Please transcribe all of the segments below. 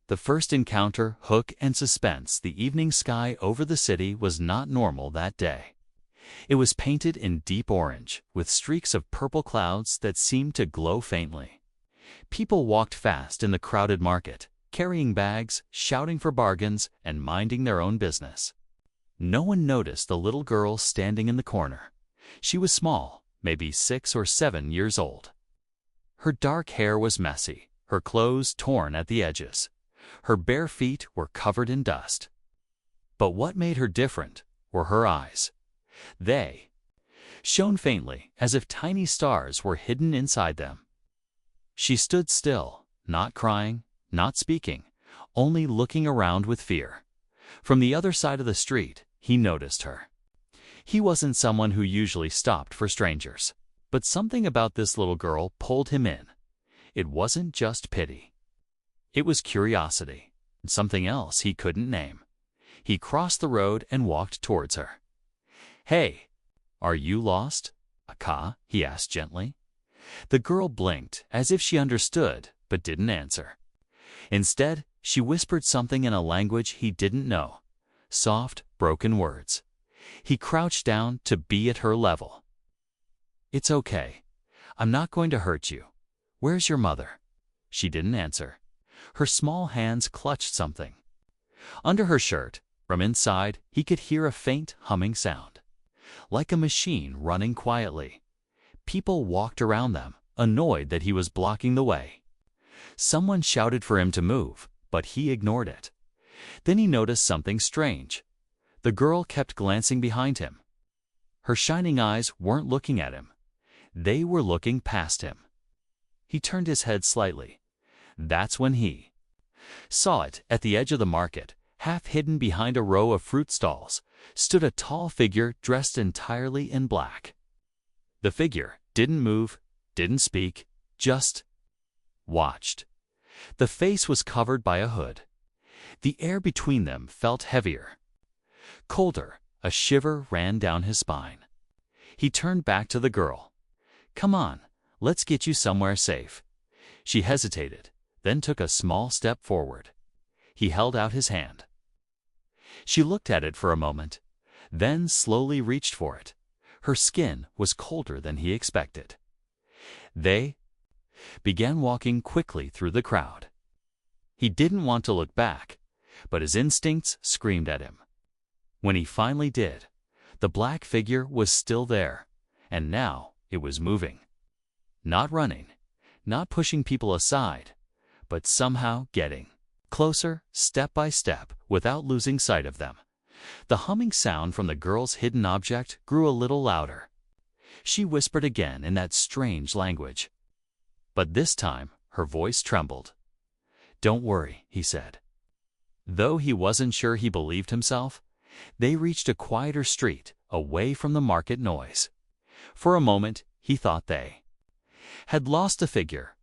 The first encounter, hook, and suspense. The evening sky over the city was not normal that day. It was painted in deep orange, with streaks of purple clouds that seemed to glow faintly. People walked fast in the crowded market, carrying bags, shouting for bargains, and minding their own business. No one noticed the little girl standing in the corner. She was small, maybe 6 or 7 years old. Her dark hair was messy, her clothes torn at the edges. Her bare feet were covered in dust. But what made her different were her eyes. They shone faintly, as if tiny stars were hidden inside them. She stood still, not crying, not speaking, only looking around with fear. From the other side of the street, he noticed her. He wasn't someone who usually stopped for strangers, but something about this little girl pulled him in. It wasn't just pity. It was curiosity, and something else he couldn't name. He crossed the road and walked towards her. "Hey, are you lost, Aka?" he asked gently. The girl blinked, as if she understood, but didn't answer. Instead, she whispered something in a language he didn't know. Soft, broken words. He crouched down to be at her level. "It's okay. I'm not going to hurt you. Where's your mother?" She didn't answer. Her small hands clutched something. Under her shirt, from inside, he could hear a faint humming sound, like a machine running quietly. People walked around them, annoyed that he was blocking the way. Someone shouted for him to move, but he ignored it. Then he noticed something strange. The girl kept glancing behind him. Her shining eyes weren't looking at him. They were looking past him. He turned his head slightly. That's when he saw it. At the edge of the market, half hidden behind a row of fruit stalls, stood a tall figure dressed entirely in black. The figure didn't move, didn't speak, just watched. The face was covered by a hood. The air between them felt heavier, colder. A shiver ran down his spine. He turned back to the girl. "Come on, let's get you somewhere safe." She hesitated, then took a small step forward. He held out his hand. She looked at it for a moment, then slowly reached for it. Her skin was colder than he expected. They began walking quickly through the crowd. He didn't want to look back, but his instincts screamed at him. When he finally did, the black figure was still there, and now it was moving. Not running, not pushing people aside, but somehow getting closer, step by step, without losing sight of them. The humming sound from the girl's hidden object grew a little louder. She whispered again in that strange language. But this time, her voice trembled. "Don't worry," he said. Though he wasn't sure he believed himself, they reached a quieter street, away from the market noise. For a moment, he thought they had lost the figure.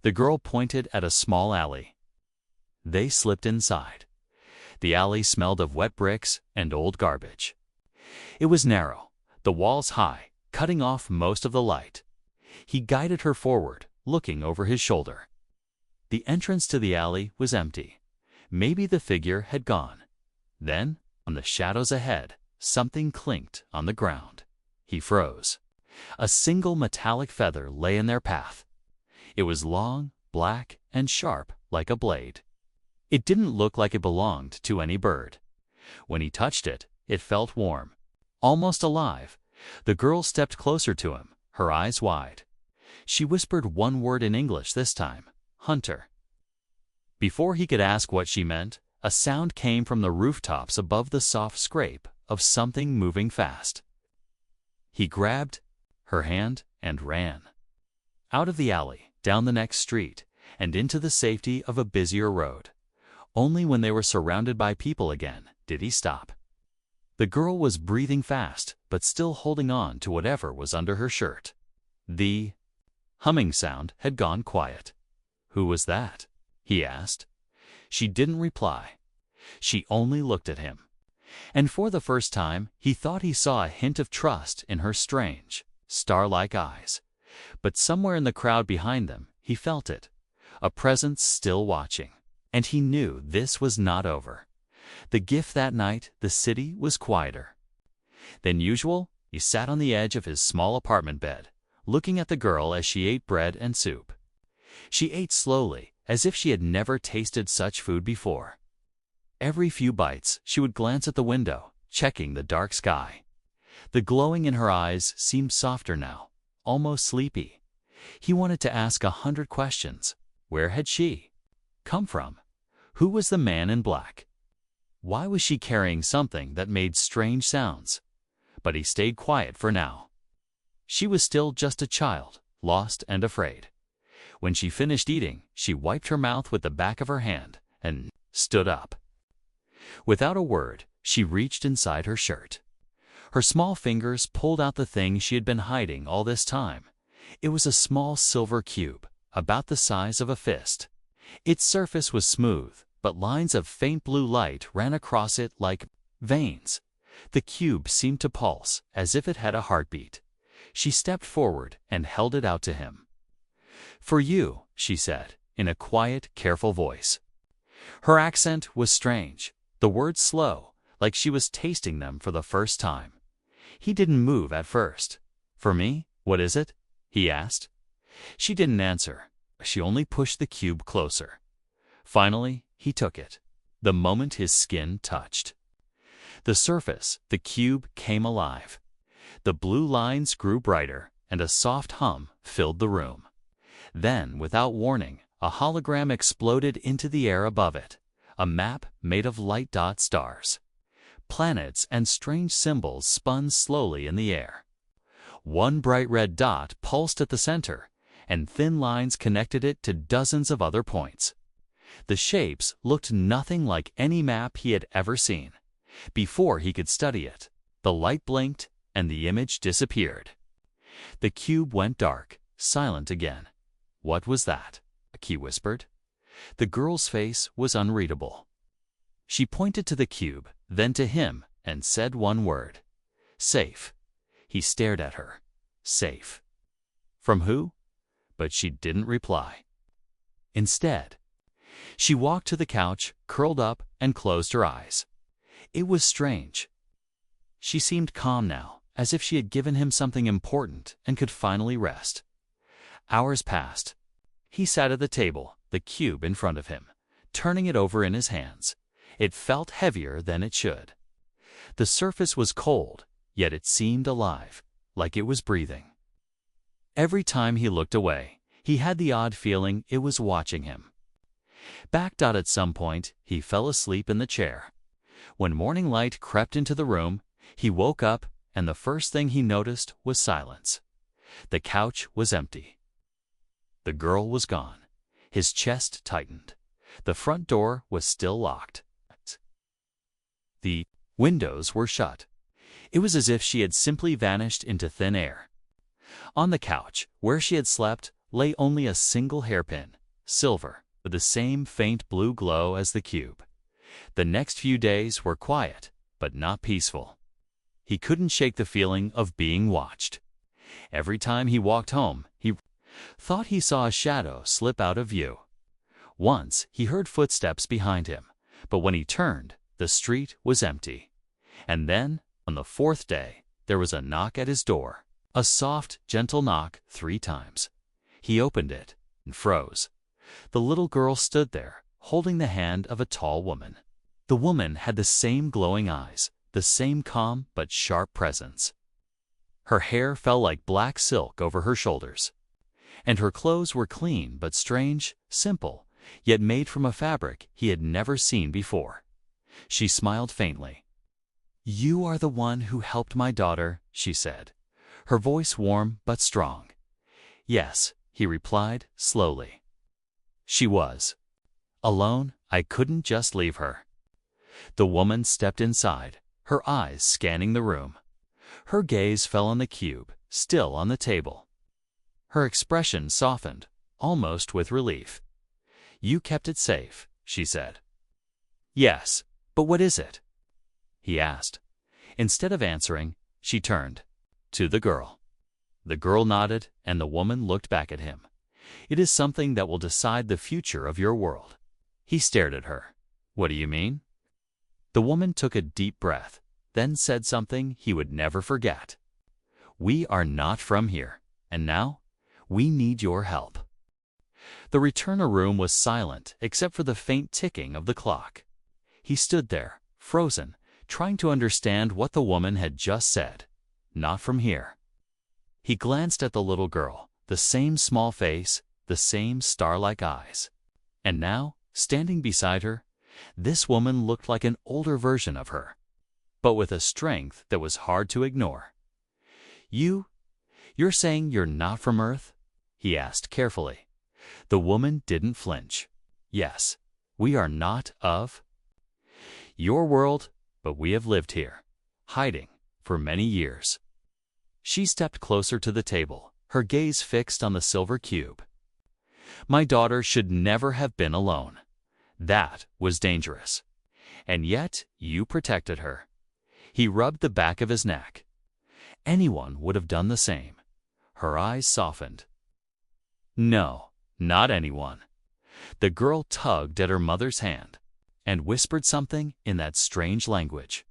The girl pointed at a small alley. They slipped inside. The alley smelled of wet bricks and old garbage. It was narrow, the walls high, cutting off most of the light. He guided her forward, looking over his shoulder. The entrance to the alley was empty. Maybe the figure had gone. Then, on the shadows ahead, something clinked on the ground. He froze. A single metallic feather lay in their path. It was long, black, and sharp like a blade. It didn't look like it belonged to any bird. When he touched it, it felt warm, almost alive. The girl stepped closer to him, her eyes wide. She whispered one word in English this time, "Hunter." Before he could ask what she meant, a sound came from the rooftops above, the soft scrape of something moving fast. He grabbed her hand and ran. Out of the alley, down the next street, and into the safety of a busier road. Only when they were surrounded by people again did he stop. The girl was breathing fast, but still holding on to whatever was under her shirt. The humming sound had gone quiet. "Who was that?" he asked. She didn't reply. She only looked at him. And for the first time, he thought he saw a hint of trust in her strange, star-like eyes. But somewhere in the crowd behind them, he felt it. A presence still watching. And he knew this was not over. The gift that night, the city was quieter than usual. He sat on the edge of his small apartment bed, looking at the girl as she ate bread and soup. She ate slowly, as if she had never tasted such food before. Every few bites, she would glance at the window, checking the dark sky. The glowing in her eyes seemed softer now, almost sleepy. He wanted to ask 100 questions. Where had she come from? Who was the man in black? Why was she carrying something that made strange sounds? But he stayed quiet for now. She was still just a child, lost and afraid. When she finished eating, she wiped her mouth with the back of her hand and stood up. Without a word, she reached inside her shirt. Her small fingers pulled out the thing she had been hiding all this time. It was a small silver cube, about the size of a fist. Its surface was smooth, but lines of faint blue light ran across it like veins. The cube seemed to pulse, as if it had a heartbeat. She stepped forward and held it out to him. "For you," she said, in a quiet, careful voice. Her accent was strange, the words slow, like she was tasting them for the first time. He didn't move at first. "For me? What is it?" he asked. She didn't answer. She only pushed the cube closer. Finally, he took it. The moment his skin touched the surface, the cube came alive. The blue lines grew brighter, and a soft hum filled the room. Then, without warning, a hologram exploded into the air above it, a map made of light dot stars. Planets and strange symbols spun slowly in the air. One bright red dot pulsed at the center, and thin lines connected it to dozens of other points. The shapes looked nothing like any map he had ever seen. Before he could study it, the light blinked and the image disappeared. The cube went dark, silent again. "What was that?" he whispered. The girl's face was unreadable. She pointed to the cube, then to him, and said one word. "Safe." He stared at her. "Safe." From who? But she didn't reply. Instead, she walked to the couch, curled up, and closed her eyes. It was strange. She seemed calm now, as if she had given him something important and could finally rest. Hours passed. He sat at the table, the cube in front of him, turning it over in his hands. It felt heavier than it should. The surface was cold, yet it seemed alive, like it was breathing. Every time he looked away, he had the odd feeling it was watching him. At some point, he fell asleep in the chair. When morning light crept into the room, he woke up, and the first thing he noticed was silence. The couch was empty. The girl was gone. His chest tightened. The front door was still locked. The windows were shut. It was as if she had simply vanished into thin air. On the couch, where she had slept, lay only a single hairpin, silver, with the same faint blue glow as the cube. The next few days were quiet, but not peaceful. He couldn't shake the feeling of being watched. Every time he walked home, he thought he saw a shadow slip out of view. Once, he heard footsteps behind him, but when he turned, the street was empty. And then, on the fourth day, there was a knock at his door. A soft, gentle knock 3 times. He opened it and froze. The little girl stood there, holding the hand of a tall woman. The woman had the same glowing eyes, the same calm but sharp presence. Her hair fell like black silk over her shoulders, and her clothes were clean but strange, simple, yet made from a fabric he had never seen before. She smiled faintly. "You are the one who helped my daughter," she said, her voice warm but strong. "Yes," he replied slowly. She was. Alone, I couldn't just leave her. The woman stepped inside, her eyes scanning the room. Her gaze fell on the cube, still on the table. Her expression softened, almost with relief. "You kept it safe," she said. "Yes, but what is it?" he asked. Instead of answering, she turned to the girl. The girl nodded, and the woman looked back at him. "It is something that will decide the future of your world," He stared at her. What do you mean? The woman took a deep breath, then said something he would never forget. We are not from here, and now we need your help. The returner room was silent except for the faint ticking of the clock. He stood there, frozen, trying to understand what the woman had just said. Not from here. He glanced at the little girl, the same small face, the same star-like eyes. And now, standing beside her, this woman looked like an older version of her, but with a strength that was hard to ignore. You're saying you're not from Earth? He asked carefully. The woman didn't flinch. Yes, we are not of your world, but we have lived here, hiding, for many years. She stepped closer to the table, her gaze fixed on the silver cube. My daughter should never have been alone. That was dangerous. And yet you protected her. He rubbed the back of his neck. Anyone would have done the same. Her eyes softened. No, not anyone. The girl tugged at her mother's hand and whispered something in that strange language.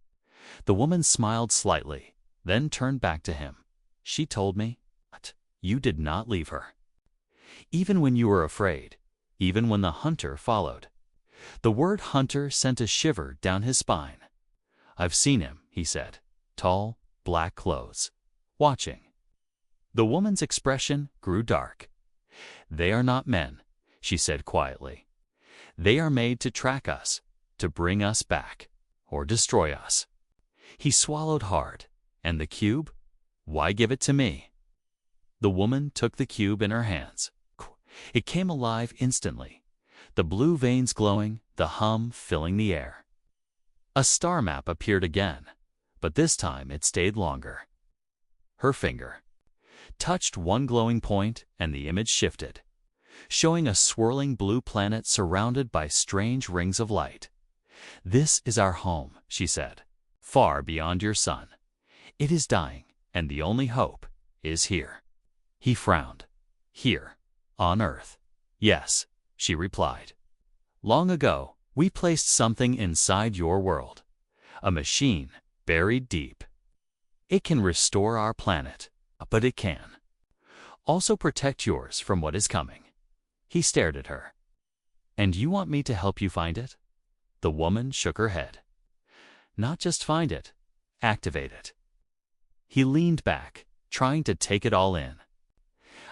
The woman smiled slightly, then turned back to him. She told me, but you did not leave her. Even when you were afraid, even when the hunter followed. The word hunter sent a shiver down his spine. I've seen him, he said, tall, black clothes, watching. The woman's expression grew dark. They are not men, she said quietly. They are made to track us, to bring us back, or destroy us. He swallowed hard. And the cube? Why give it to me? The woman took the cube in her hands. It came alive instantly, the blue veins glowing, the hum filling the air. A star map appeared again, but this time it stayed longer. Her finger touched one glowing point and the image shifted, showing a swirling blue planet surrounded by strange rings of light. This is our home, she said, far beyond your sun. It is dying, and the only hope is here. He frowned. Here, on Earth. Yes, she replied. Long ago, we placed something inside your world. A machine buried deep. It can restore our planet, but it can also protect yours from what is coming. He stared at her. And you want me to help you find it? The woman shook her head. Not just find it, activate it. He leaned back, trying to take it all in.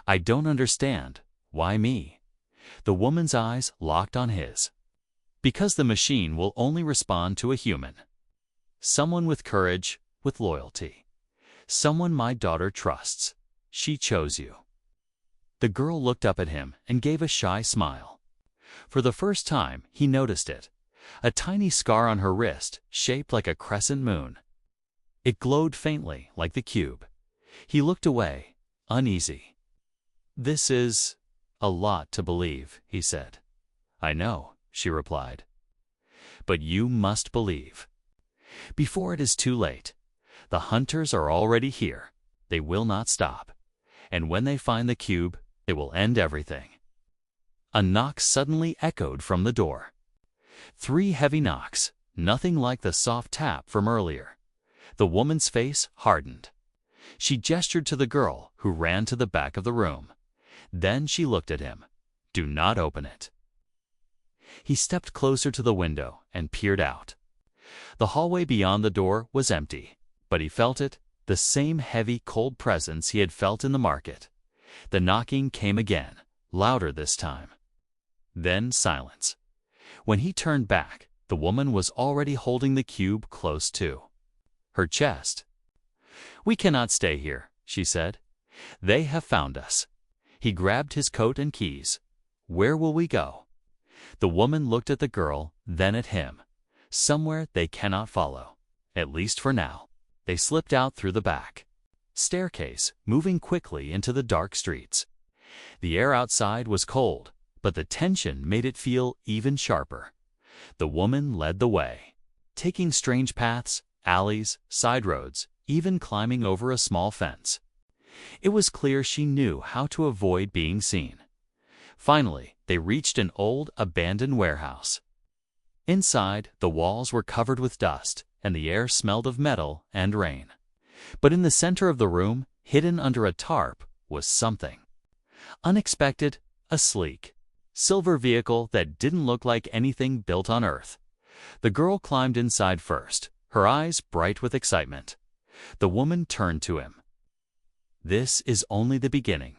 I don't understand. Why me? The woman's eyes locked on his. Because the machine will only respond to a human. Someone with courage, with loyalty. Someone my daughter trusts. She chose you. The girl looked up at him and gave a shy smile. For the first time, he noticed it. A tiny scar on her wrist, shaped like a crescent moon. It glowed faintly, like the cube. He looked away, uneasy. This is a lot to believe, he said. I know, she replied. But you must believe. Before it is too late. The hunters are already here. They will not stop. And when they find the cube, it will end everything. A knock suddenly echoed from the door. 3 heavy knocks, nothing like the soft tap from earlier. The woman's face hardened. She gestured to the girl, who ran to the back of the room. Then she looked at him. Do not open it. He stepped closer to the window and peered out. The hallway beyond the door was empty, but he felt it, the same heavy, cold presence he had felt in the market. The knocking came again, louder this time. Then silence. When he turned back, the woman was already holding the cube close to her chest. We cannot stay here, she said. They have found us. He grabbed his coat and keys. Where will we go? The woman looked at the girl, then at him. Somewhere they cannot follow, at least for now. They slipped out through the back staircase, moving quickly into the dark streets. The air outside was cold, but the tension made it feel even sharper. The woman led the way, taking strange paths, alleys, side roads, even climbing over a small fence. It was clear she knew how to avoid being seen. Finally, they reached an old, abandoned warehouse. Inside, the walls were covered with dust, and the air smelled of metal and rain. But in the center of the room, hidden under a tarp, was something unexpected, a sleek, silver vehicle that didn't look like anything built on Earth. The girl climbed inside first, her eyes bright with excitement. The woman turned to him. "This is only the beginning.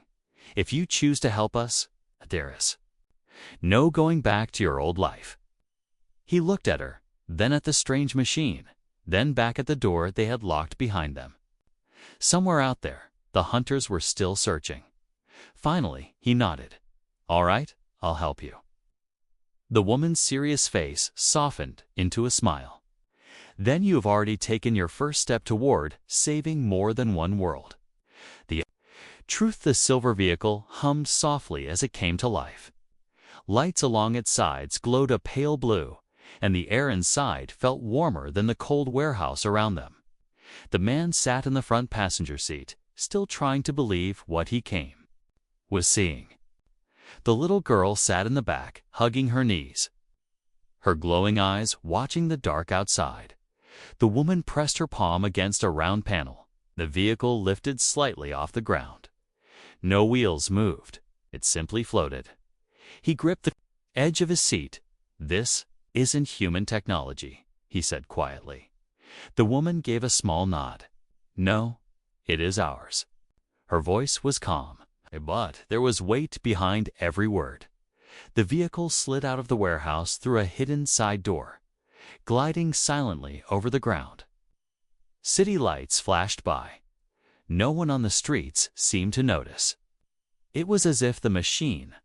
If you choose to help us, there is no going back to your old life." He looked at her, then at the strange machine, then back at the door they had locked behind them. Somewhere out there, the hunters were still searching. Finally, he nodded. "All right, I'll help you." The woman's serious face softened into a smile. "Then you have already taken your first step toward saving more than one world." The truth, the silver vehicle hummed softly as it came to life. Lights along its sides glowed a pale blue, and the air inside felt warmer than the cold warehouse around them. The man sat in the front passenger seat, still trying to believe what he was seeing. The little girl sat in the back, hugging her knees, her glowing eyes watching the dark outside. The woman pressed her palm against a round panel. The vehicle lifted slightly off the ground. No wheels moved. It simply floated. He gripped the edge of his seat. "This isn't human technology," he said quietly. The woman gave a small nod. "No, it is ours." Her voice was calm, but there was weight behind every word. The vehicle slid out of the warehouse through a hidden side door, gliding silently over the ground. City lights flashed by. No one on the streets seemed to notice. It was as if the machine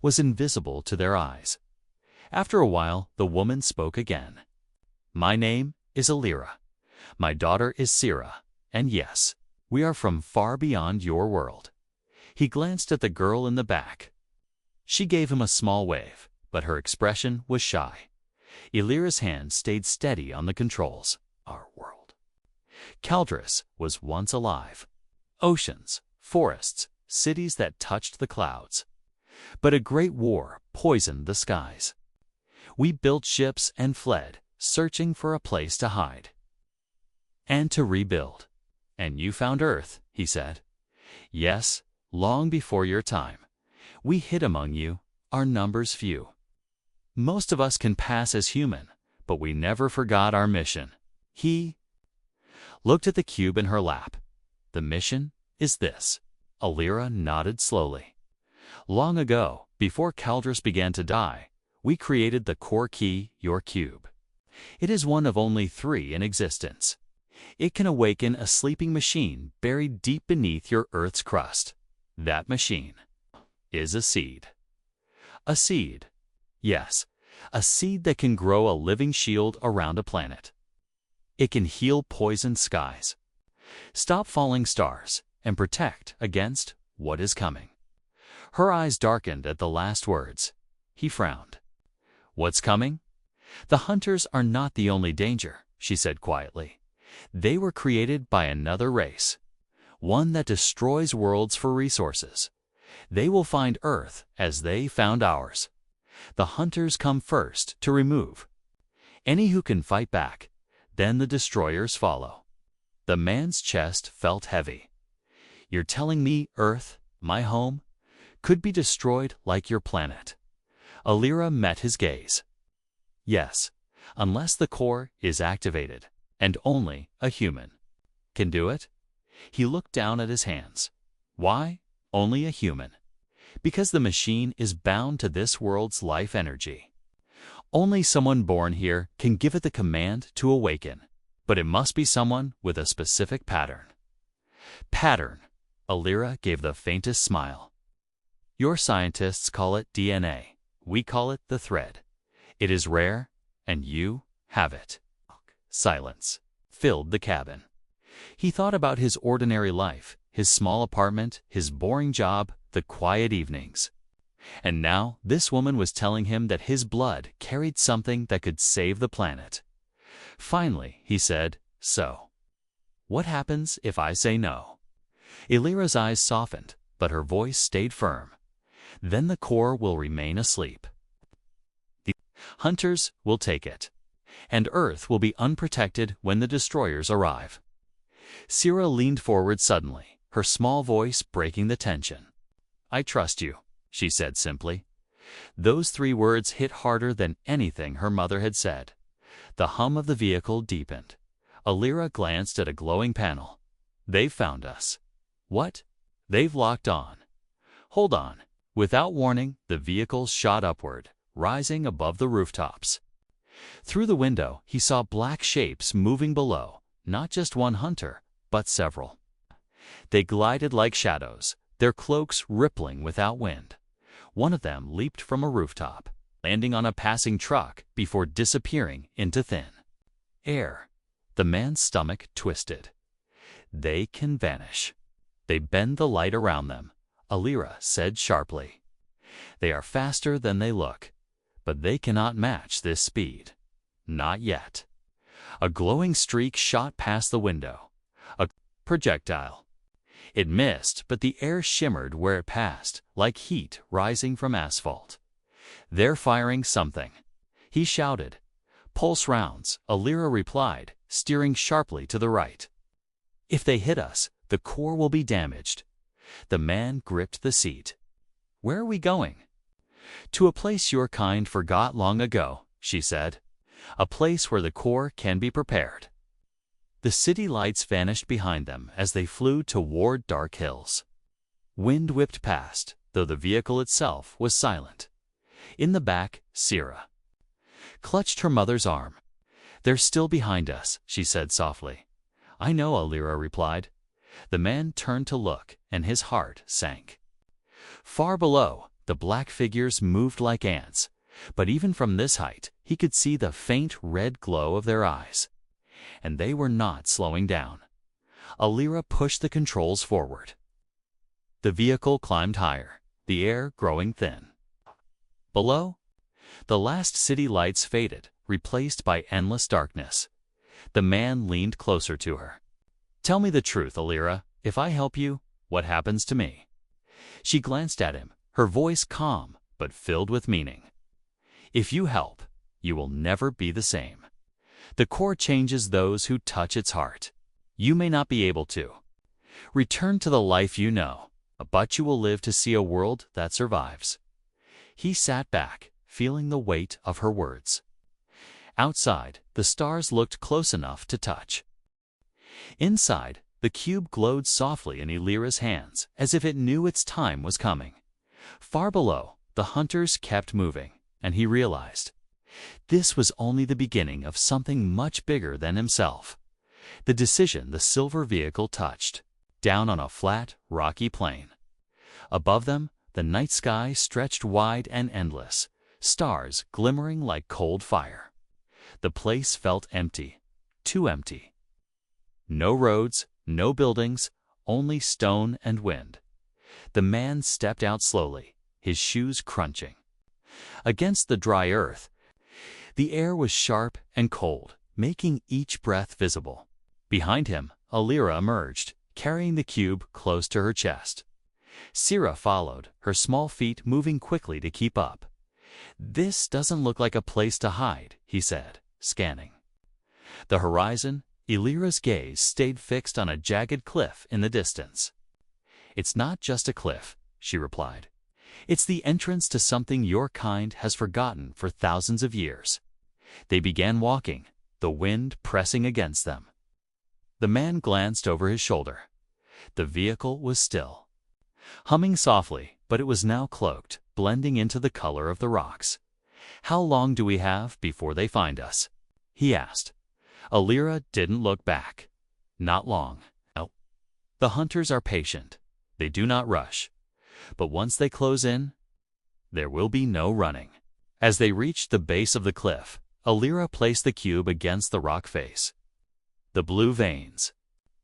was invisible to their eyes. After a while, the woman spoke again. "My name is Alira. My daughter is Sira, and yes, we are from far beyond your world." He glanced at the girl in the back. She gave him a small wave, but her expression was shy. Alira's hand stayed steady on the controls. Our world, Caldris, was once alive. Oceans, forests, cities that touched the clouds. But a great war poisoned the skies. We built ships and fled, searching for a place to hide and to rebuild. "And you found Earth," he said. "Yes, long before your time. We hid among you, our numbers few. Most of us can pass as human, but we never forgot our mission." He looked at the cube in her lap. "The mission is this." Alira nodded slowly. "Long ago, before Caldris began to die, we created the core key, your cube. It is one of only 3 in existence. It can awaken a sleeping machine buried deep beneath your Earth's crust. That machine is a seed." A seed. Yes, a seed that can grow a living shield around a planet. It can heal poisoned skies, stop falling stars, and protect against what is coming. Her eyes darkened at the last words. He frowned. "What's coming?" "The hunters are not the only danger," she said quietly. "They were created by another race, one that destroys worlds for resources. They will find Earth as they found ours. The hunters come first to remove any who can fight back, then the destroyers follow." The man's chest felt heavy. "You're telling me Earth, my home, could be destroyed like your planet?" Alira met his gaze. "Yes, unless the core is activated, and only a human can do it." He looked down at his hands. "Why only a human?" "Because the machine is bound to this world's life energy. Only someone born here can give it the command to awaken, but it must be someone with a specific pattern." "Pattern," Alira gave the faintest smile. "Your scientists call it DNA. We call it the thread. It is rare, and you have it." Silence filled the cabin. He thought about his ordinary life, his small apartment, his boring job, the quiet evenings. And now this woman was telling him that his blood carried something that could save the planet. Finally, he said, "So, what happens if I say no?" Alira's eyes softened, but her voice stayed firm. Then the core will remain asleep. The hunters will take it, and Earth will be unprotected when the destroyers arrive. Sierra leaned forward suddenly, her small voice breaking the tension. "I trust you," she said simply. Those 3 words hit harder than anything her mother had said. The hum of the vehicle deepened. Alira glanced at a glowing panel. "They've found us." "What?" "They've locked on." "Hold on." Without warning, the vehicle shot upward, rising above the rooftops. Through the window, he saw black shapes moving below, not just one hunter, but several. They glided like shadows, their cloaks rippling without wind. One of them leaped from a rooftop, landing on a passing truck before disappearing into thin air. The man's stomach twisted. "They can vanish. They bend the light around them," Alira said sharply. "They are faster than they look, but they cannot match this speed. Not yet." A glowing streak shot past the window. A projectile. It missed, but the air shimmered where it passed, like heat rising from asphalt. "They're firing something," he shouted. "Pulse rounds," Alira replied, steering sharply to the right. "If they hit us, the core will be damaged." The man gripped the seat. "Where are we going?" "To a place your kind forgot long ago," she said. "A place where the core can be prepared." The city lights vanished behind them as they flew toward dark hills. Wind whipped past, though the vehicle itself was silent. In the back, Sierra clutched her mother's arm. "They're still behind us," she said softly. "I know," Alira replied. The man turned to look, and his heart sank. Far below, the black figures moved like ants, but even from this height, he could see the faint red glow of their eyes. And they were not slowing down. Alira pushed the controls forward. The vehicle climbed higher, the air growing thin. Below, the last city lights faded, replaced by endless darkness. The man leaned closer to her. "Tell me the truth, Alira. If I help you, what happens to me?" She glanced at him, her voice calm but filled with meaning. "If you help, you will never be the same. The core changes those who touch its heart. You may not be able to return to the life you know, but you will live to see a world that survives." He sat back, feeling the weight of her words. Outside, the stars looked close enough to touch. Inside, the cube glowed softly in Alira's hands, as if it knew its time was coming. Far below, the hunters kept moving, and he realized this was only the beginning of something much bigger than himself. The decision the silver vehicle touched, down on a flat, rocky plain. Above them, the night sky stretched wide and endless, stars glimmering like cold fire. The place felt empty, too empty. No roads, no buildings, only stone and wind. The man stepped out slowly, his shoes crunching. Against the dry earth, the air was sharp and cold, making each breath visible. Behind him, Alira emerged, carrying the cube close to her chest. Sierra followed, her small feet moving quickly to keep up. "This doesn't look like a place to hide," he said, scanning the horizon. Alira's gaze stayed fixed on a jagged cliff in the distance. "It's not just a cliff," she replied. "It's the entrance to something your kind has forgotten for thousands of years." They began walking, the wind pressing against them. The man glanced over his shoulder. The vehicle was still, humming softly, but it was now cloaked, blending into the color of the rocks. "How long do we have before they find us?" he asked. Alira didn't look back. "Not long. No. The hunters are patient. They do not rush. But once they close in, there will be no running." As they reached the base of the cliff, Alira placed the cube against the rock face. The blue veins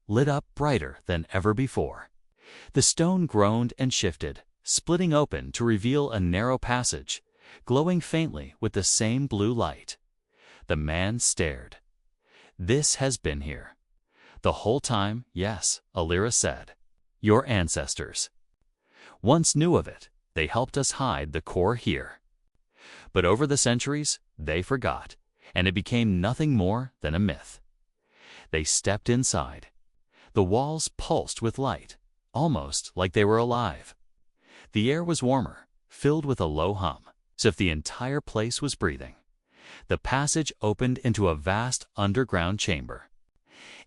lit up brighter than ever before. The stone groaned and shifted, splitting open to reveal a narrow passage, glowing faintly with the same blue light. The man stared. "This has been here." "The whole time, yes," Alira said. "Your ancestors once knew of it, They helped us hide the core here. But over the centuries, they forgot, and it became nothing more than a myth. They stepped inside. The walls pulsed with light, almost like they were alive. The air was warmer, filled with a low hum, as if the entire place was breathing. The passage opened into a vast underground chamber.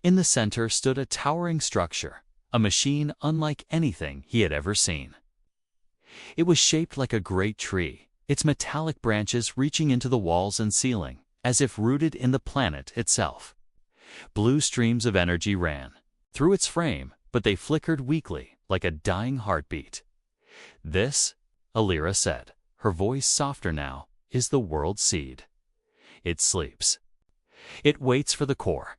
In the center stood a towering structure, a machine unlike anything he had ever seen. It was shaped like a great tree, its metallic branches reaching into the walls and ceiling, as if rooted in the planet itself. Blue streams of energy ran through its frame, but they flickered weakly, like a dying heartbeat. "This," Alira said, her voice softer now, "is the world seed. It sleeps. It waits for the core."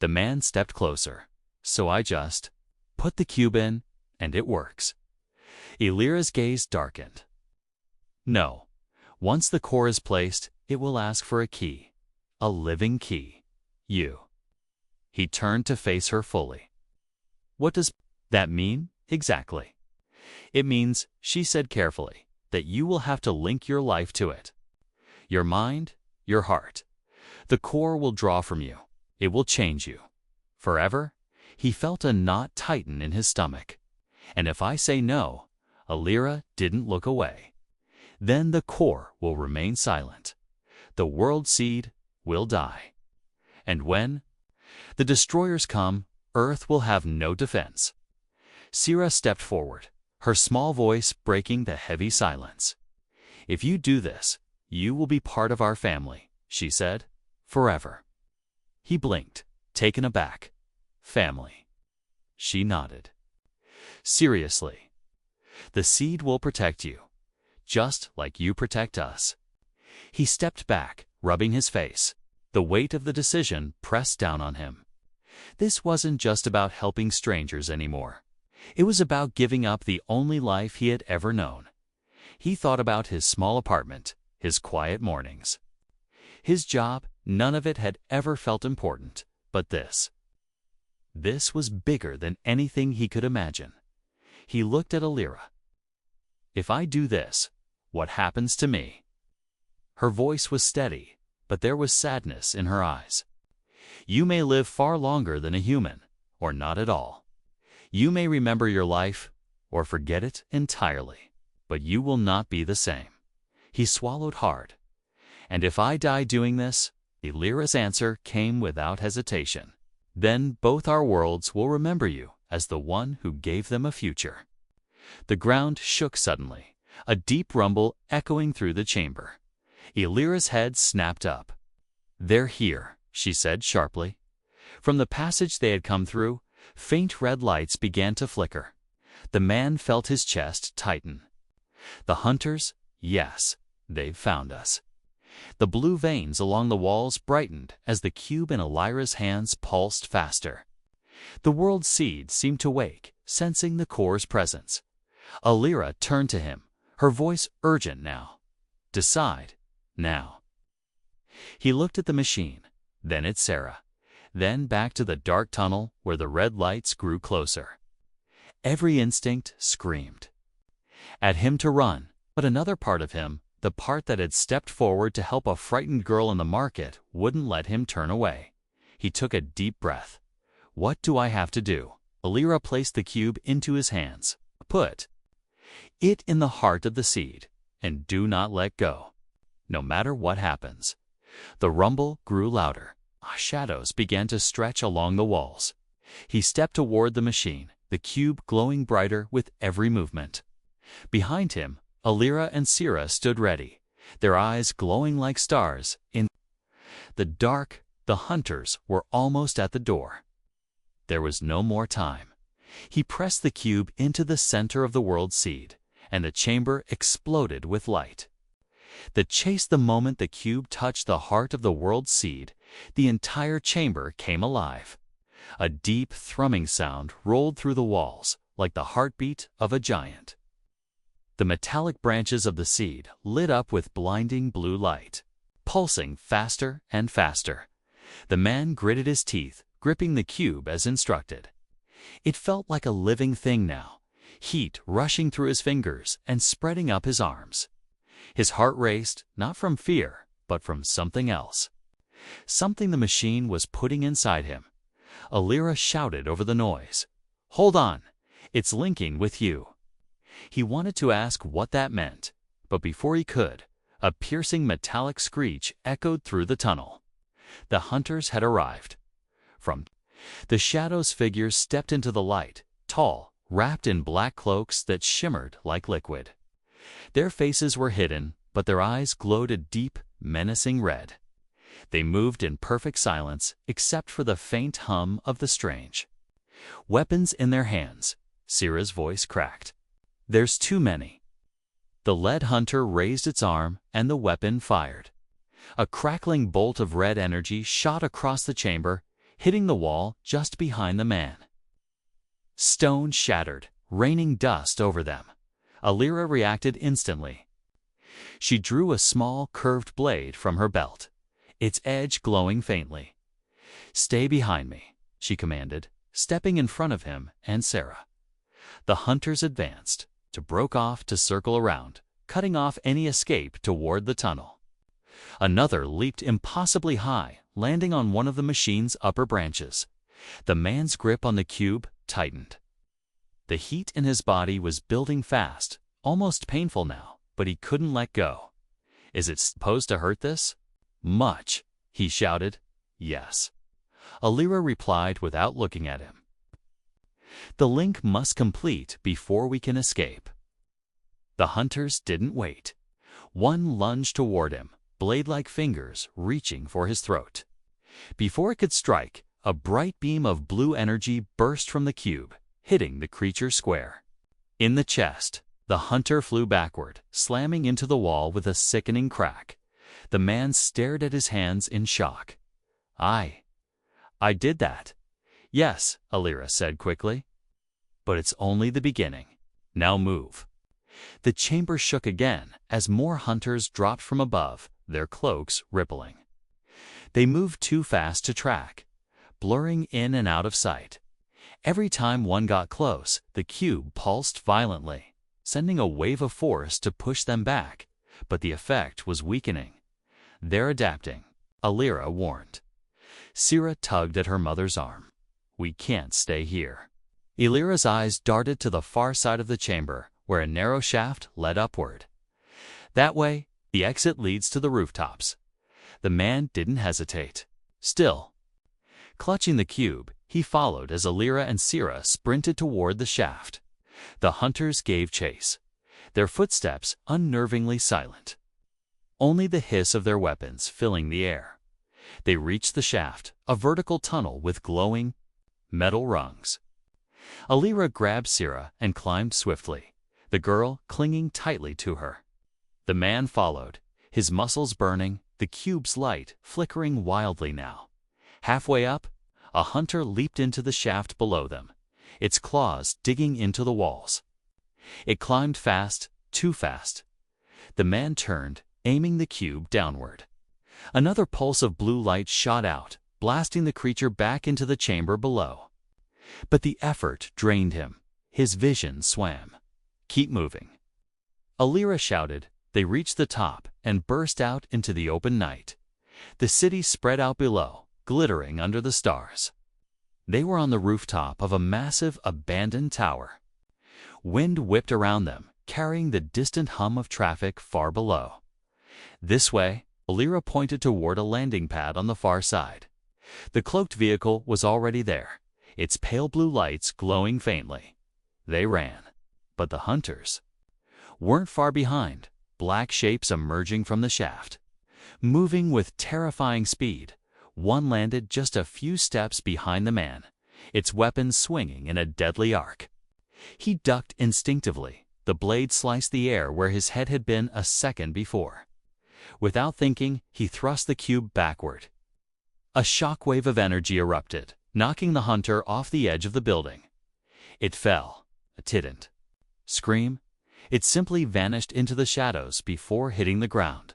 The man stepped closer. "So I just put the cube in, and it works." Alira's gaze darkened. "No. Once the core is placed, it will ask for a key. A living key. You." He turned to face her fully. "What does that mean, exactly?" "It means," she said carefully, "that you will have to link your life to it. Your mind, your heart. The core will draw from you. It will change you. Forever." He felt a knot tighten in his stomach. "And if I say no," Alira didn't look away, "then the core will remain silent. The world seed will die. And when the destroyers come, Earth will have no defense." Sira stepped forward, her small voice breaking the heavy silence. "If you do this, you will be part of our family," she said. "Forever." He blinked, taken aback. "Family." She nodded. "Seriously. The seed will protect you, just like you protect us." He stepped back, rubbing his face. The weight of the decision pressed down on him. This wasn't just about helping strangers anymore. It was about giving up the only life he had ever known. He thought about his small apartment, his quiet mornings. His job, none of it had ever felt important, but this. This was bigger than anything he could imagine. He looked at Alira. "If I do this, what happens to me?" Her voice was steady, but there was sadness in her eyes. "You may live far longer than a human, or not at all. You may remember your life, or forget it entirely, but you will not be the same." He swallowed hard. "And if I die doing this," Alira's answer came without hesitation, "then both our worlds will remember you as the one who gave them a future." The ground shook suddenly, a deep rumble echoing through the chamber. Alira's head snapped up. "They're here," she said sharply. From the passage they had come through, faint red lights began to flicker. The man felt his chest tighten. "The hunters? Yes, they've found us." The blue veins along the walls brightened as the cube in Alira's hands pulsed faster. The world seed seemed to wake, sensing the core's presence. Alira turned to him, her voice urgent now. "Decide, now." He looked at the machine, then at Sarah, then back to the dark tunnel where the red lights grew closer. Every instinct screamed at him to run, but another part of him, the part that had stepped forward to help a frightened girl in the market, wouldn't let him turn away. He took a deep breath. "What do I have to do?" Alira placed the cube into his hands. "Put it in the heart of the seed, and do not let go, no matter what happens." The rumble grew louder. Shadows began to stretch along the walls. He stepped toward the machine, the cube glowing brighter with every movement. Behind him, Alira and Sira stood ready, their eyes glowing like stars. In the dark, the hunters were almost at the door. There was no more time. He pressed the cube into the center of the world seed, and the chamber exploded with light. The moment the cube touched the heart of the world seed, the entire chamber came alive. A deep, thrumming sound rolled through the walls, like the heartbeat of a giant. The metallic branches of the seed lit up with blinding blue light, pulsing faster and faster. The man gritted his teeth, gripping the cube as instructed. It felt like a living thing now. heat rushing through his fingers and spreading up his arms. His heart raced, not from fear, but from something else. Something the machine was putting inside him. Alira shouted over the noise, "Hold on! It's linking with you." He wanted to ask what that meant, but before he could, a piercing metallic screech echoed through the tunnel. The hunters had arrived. From the shadows, figures stepped into the light, tall, wrapped in black cloaks that shimmered like liquid. Their faces were hidden, but their eyes glowed a deep, menacing red. They moved in perfect silence except for the faint hum of the strange. Weapons in their hands, Sira's voice cracked. "There's too many." The lead hunter raised its arm and the weapon fired. A crackling bolt of red energy shot across the chamber, hitting the wall just behind the man. Stone shattered, raining dust over them. Alira reacted instantly. She drew a small, curved blade from her belt, its edge glowing faintly. "Stay behind me," she commanded, stepping in front of him and Sarah. The hunters advanced, broke off to circle around, cutting off any escape toward the tunnel. Another leaped impossibly high, landing on one of the machine's upper branches. The man's grip on the cube tightened. The heat in his body was building fast, almost painful now, but he couldn't let go. "Is it supposed to hurt this much?" he shouted. "Yes," Alira replied without looking at him. "The link must complete before we can escape." The hunters didn't wait. One lunged toward him, blade-like fingers reaching for his throat. Before it could strike, a bright beam of blue energy burst from the cube, hitting the creature square. In the chest, the hunter flew backward, slamming into the wall with a sickening crack. The man stared at his hands in shock. I did that." "Yes," Alira said quickly. "But it's only the beginning. Now move." The chamber shook again as more hunters dropped from above, their cloaks rippling. They moved too fast to track, blurring in and out of sight. Every time one got close, the cube pulsed violently, sending a wave of force to push them back, but the effect was weakening. "They're adapting," Alira warned. Sira tugged at her mother's arm. "We can't stay here." Alira's eyes darted to the far side of the chamber, where a narrow shaft led upward. "That way, the exit leads to the rooftops." The man didn't hesitate. Still, clutching the cube, he followed as Alira and Sira sprinted toward the shaft. The hunters gave chase, their footsteps unnervingly silent, only the hiss of their weapons filling the air. They reached the shaft, a vertical tunnel with glowing metal rungs. Alira grabbed Sira and climbed swiftly, the girl clinging tightly to her. The man followed, his muscles burning, the cube's light flickering wildly now. Halfway up, a hunter leaped into the shaft below them, its claws digging into the walls. It climbed fast, too fast. The man turned, aiming the cube downward. Another pulse of blue light shot out, blasting the creature back into the chamber below. But the effort drained him. His vision swam. "Keep moving," Alira shouted. They reached the top and burst out into the open night. The city spread out below, glittering under the stars. They were on the rooftop of a massive, abandoned tower. Wind whipped around them, carrying the distant hum of traffic far below. "This way," Alira pointed toward a landing pad on the far side. The cloaked vehicle was already there, its pale blue lights glowing faintly. They ran. But the hunters weren't far behind, black shapes emerging from the shaft. Moving with terrifying speed, one landed just a few steps behind the man, its weapon swinging in a deadly arc. He ducked instinctively. The blade sliced the air where his head had been a second before. Without thinking, he thrust the cube backward. A shockwave of energy erupted, knocking the hunter off the edge of the building. It fell. It didn't scream. It simply vanished into the shadows before hitting the ground.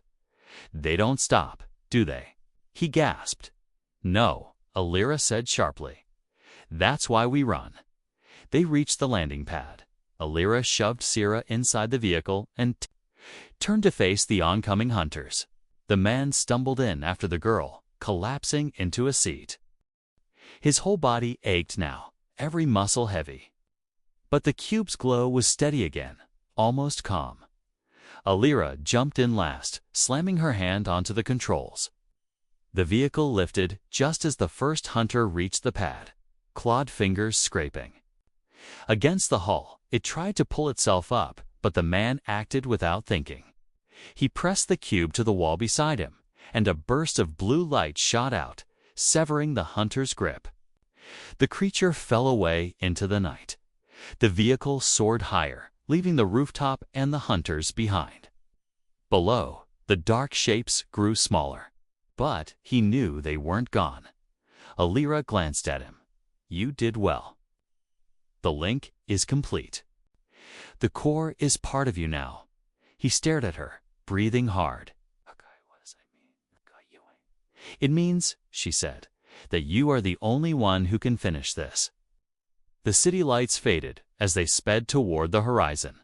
"They don't stop, do they?" he gasped. "No," Alira said sharply. "That's why we run." They reached the landing pad. Alira shoved Sira inside the vehicle and turned to face the oncoming hunters. The man stumbled in after the girl, collapsing into a seat. His whole body ached now, every muscle heavy. But the cube's glow was steady again, almost calm. Alira jumped in last, slamming her hand onto the controls. The vehicle lifted just as the first hunter reached the pad, clawed fingers scraping. Against the hull, it tried to pull itself up, but the man acted without thinking. He pressed the cube to the wall beside him, and a burst of blue light shot out, severing the hunter's grip. The creature fell away into the night. The vehicle soared higher, leaving the rooftop and the hunters behind. Below, the dark shapes grew smaller. But he knew they weren't gone. Alira glanced at him. "You did well. The link is complete. The core is part of you now." He stared at her, breathing hard. "Okay, what does that mean?" "It means," she said, "that you are the only one who can finish this." The city lights faded as they sped toward the horizon.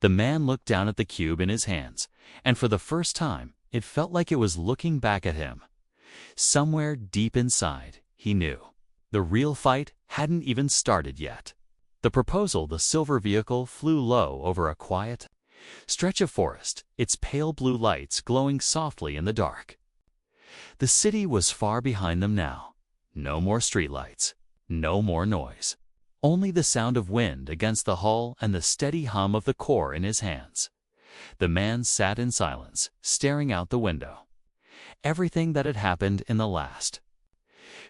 The man looked down at the cube in his hands, and for the first time, it felt like it was looking back at him. Somewhere deep inside, he knew. The real fight hadn't even started yet. The silver vehicle flew low over a quiet stretch of forest, its pale blue lights glowing softly in the dark. The city was far behind them now. No more streetlights, no more noise. Only the sound of wind against the hull and the steady hum of the core in his hands. The man sat in silence, staring out the window. Everything that had happened in the last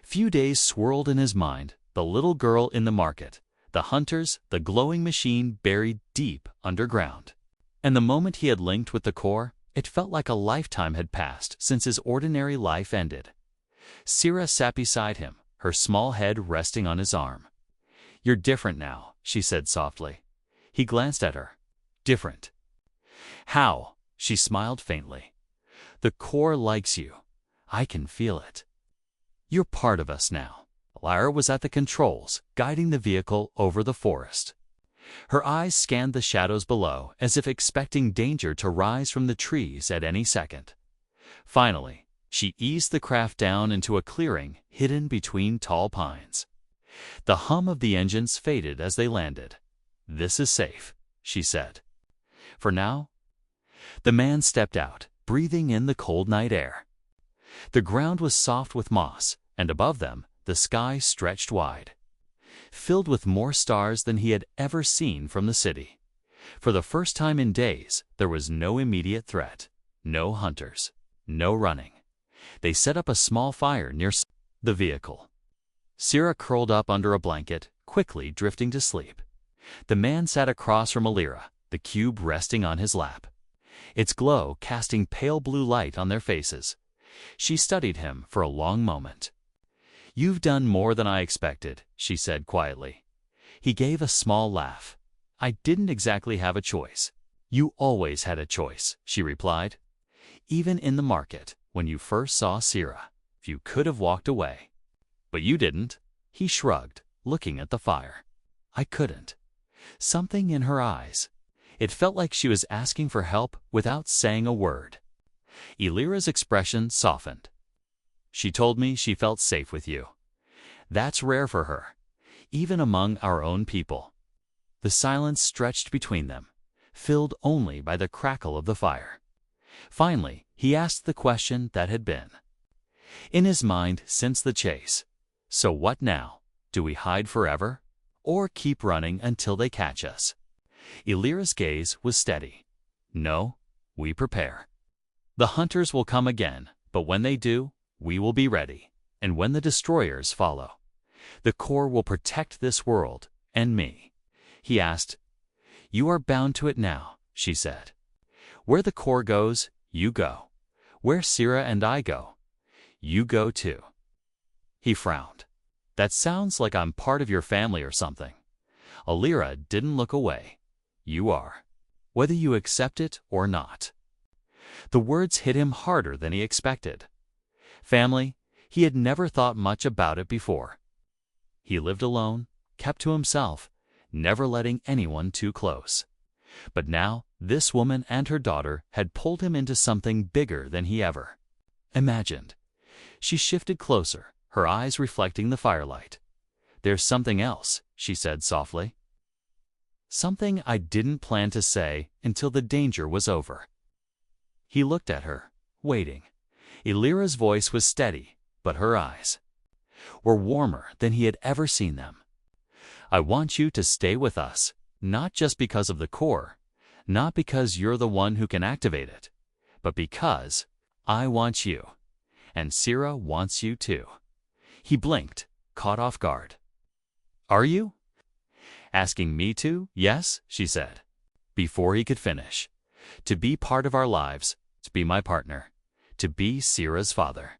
few days swirled in his mind: the little girl in the market, the hunters, the glowing machine buried deep underground. And the moment he had linked with the core, it felt like a lifetime had passed since his ordinary life ended. Sira sat beside him, her small head resting on his arm. "You're different now," she said softly. He glanced at her. "Different? How?" She smiled faintly. "The core likes you. I can feel it. You're part of us now." Alira was at the controls, guiding the vehicle over the forest. Her eyes scanned the shadows below, as if expecting danger to rise from the trees at any second. Finally, she eased the craft down into a clearing hidden between tall pines. The hum of the engines faded as they landed. "This is safe," she said. "For now." The man stepped out, breathing in the cold night air. The ground was soft with moss, and above them, the sky stretched wide, filled with more stars than he had ever seen from the city. For the first time in days, there was no immediate threat, no hunters, no running. They set up a small fire near the vehicle. Sira curled up under a blanket, quickly drifting to sleep. The man sat across from Alira, the cube resting on his lap, its glow casting pale blue light on their faces. She studied him for a long moment. "You've done more than I expected," she said quietly. He gave a small laugh. "I didn't exactly have a choice." "You always had a choice," she replied. "Even in the market, when you first saw Sira, you could have walked away. But you didn't." He shrugged, looking at the fire. "I couldn't." Something in her eyes. It felt like she was asking for help without saying a word. Alira's expression softened. "She told me she felt safe with you. That's rare for her, even among our own people." The silence stretched between them, filled only by the crackle of the fire. Finally, he asked the question that had been in his mind since the chase. "So what now? Do we hide forever? Or keep running until they catch us?" Alira's gaze was steady. "No, we prepare. The hunters will come again, but when they do, we will be ready. And when the destroyers follow, the core will protect this world and me." He asked. "You are bound to it now," she said. "Where the core goes, you go. Where Sira and I go, you go too." He frowned. "That sounds like I'm part of your family or something." Alira didn't look away. "You are, whether you accept it or not." The words hit him harder than he expected. Family, he had never thought much about it before. He lived alone, kept to himself, never letting anyone too close. But now, this woman and her daughter had pulled him into something bigger than he ever imagined. She shifted closer, her eyes reflecting the firelight. "There's something else," she said softly. Something I didn't plan to say until the danger was over. He looked at her, waiting. Elira's voice was steady, but her eyes were warmer than he had ever seen them. "I want you to stay with us, not just because of the core, not because you're the one who can activate it, but because I want you, and Sira wants you too." He blinked, caught off guard. "Are you?" "Asking me to?" "Yes," she said, before he could finish. "To be part of our lives, to be my partner, to be Sira's father."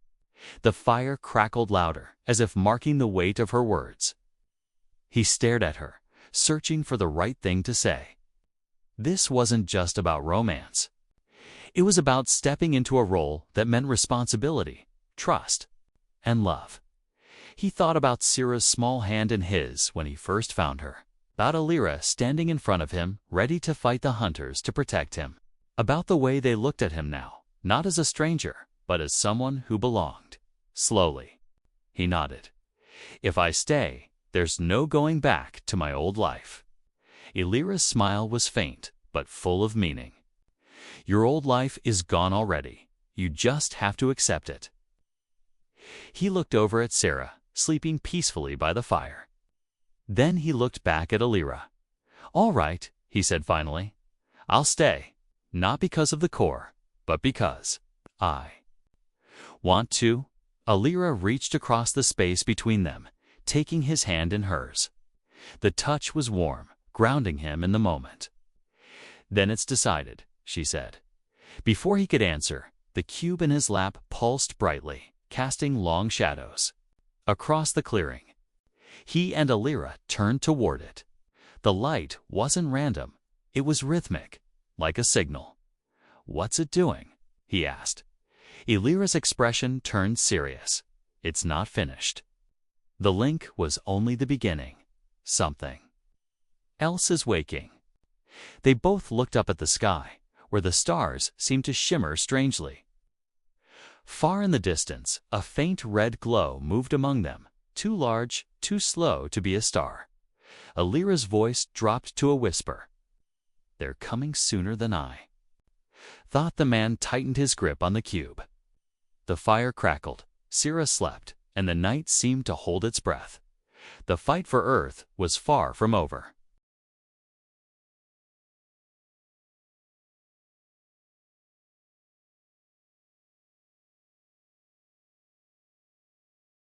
The fire crackled louder, as if marking the weight of her words. He stared at her, searching for the right thing to say. This wasn't just about romance. It was about stepping into a role that meant responsibility, trust, and love. He thought about Sira's small hand in his when he first found her, about Elira standing in front of him, ready to fight the hunters to protect him, about the way they looked at him now, not as a stranger, but as someone who belonged. Slowly, he nodded. "If I stay, there's no going back to my old life." Elira's smile was faint, but full of meaning. "Your old life is gone already. You just have to accept it." He looked over at Sira, sleeping peacefully by the fire. Then he looked back at Elira. "All right," he said finally. "I'll stay, not because of the core, but because I want to." Elira reached across the space between them, taking his hand in hers. The touch was warm, grounding him in the moment. "Then it's decided," she said. Before he could answer, the cube in his lap pulsed brightly, casting long shadows across the clearing. He and Elira turned toward it. The light wasn't random. It was rhythmic, like a signal. "What's it doing?" he asked. Elira's expression turned serious. "It's not finished. The link was only the beginning. Something else is waking." They both looked up at the sky, where the stars seemed to shimmer strangely. Far in the distance, a faint red glow moved among them, too large, too slow to be a star. Elira's voice dropped to a whisper. "They're coming sooner than I thought." The man tightened his grip on the cube. The fire crackled, Sira slept, and the night seemed to hold its breath. The fight for Earth was far from over.